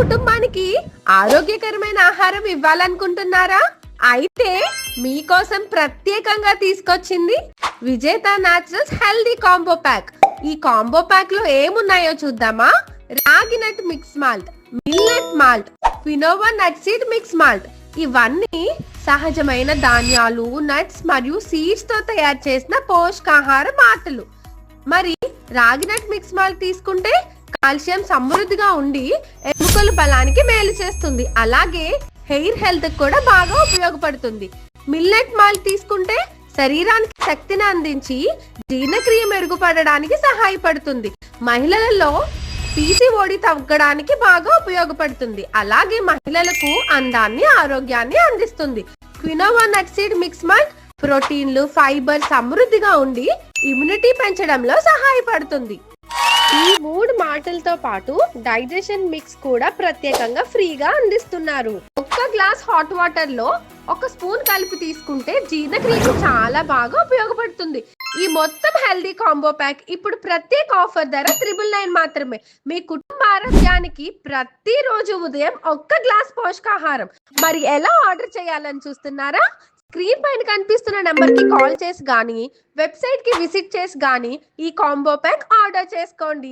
కుటుంబానికి ఆరోగ్యకరమైన ఆహారం ఇవ్వాలనుకుంటున్నారా? అయితే మీకోసం ప్రత్యేకంగా తీసుకొచ్చింది Vijetha naturals healthy combo pack. ఈ కాంబో ప్యాక్ లో ఏమున్నాయో చూద్దామా? Ragi nut mix malt, millet malt, quinoa nut seed mix malt, ఇవన్నీ సహజమైన ధాన్యాలు, నట్స్ మరియు సీడ్స్ తో తయారు చేసిన పోషకాహార మాటలు. మరి రాగి నట్ మిక్స్ మాల్ట్ తీసుకుంటే కాల్షియం సమృద్ధిగా ఉండి ఎముకల బలానికి మేలు చేస్తుంది. అలాగే హెయిర్ హెల్త్ కూడా బాగా ఉపయోగపడుతుంది. మిల్లెట్ మాల్ట్ తీసుకుంటే శరీరానికి శక్తిని అందించి జీర్ణక్రియ మెరుగుపడడానికి సహాయపడుతుంది. మహిళలలో పీసీఓడి తగ్గడానికి బాగా ఉపయోగపడుతుంది. అలాగే మహిళలకు అందాన్ని, ఆరోగ్యాన్ని అందిస్తుంది. Quinoa nut seed mix malt ప్రోటీన్లు, ఫైబర్ సమృద్ధిగా ఉండి ఇమ్యూనిటీ పెంచడంలో సహాయపడుతుంది. ఈ 3 మాటలతో పాటు డైజెషన్ మిక్స్ కూడా ప్రత్యేకంగా ఫ్రీగా అందిస్తున్నారు. ఒక్క గ్లాస్ హాట్ వాటర్ లో 1 స్పూన్ కలిపి తీసుకుంటే జీర్ణక్రియకు చాలా బాగా ఉపయోగపడుతుంది. ఈ మొత్తం హెల్దీ కాంబో ప్యాక్ ఇప్పుడు ప్రత్యేక ఆఫర్ ధర 999 మాత్రమే. మీ కుటుంబ ఆరోగ్యానికి ప్రతిరోజు ఉదయం 1 గ్లాస్ పోషకాహారం. మరి ఎలా ఆర్డర్ చేయాలని చూస్తున్నారా? స్క్రీన్ పైన కనిపిస్తున్న నెంబర్ కి కాల్ చేసి గానీ, వెబ్సైట్ కి విజిట్ చేసి గానీ ఈ కాంబో ప్యాక్ ఆర్డర్ చేసుకోండి.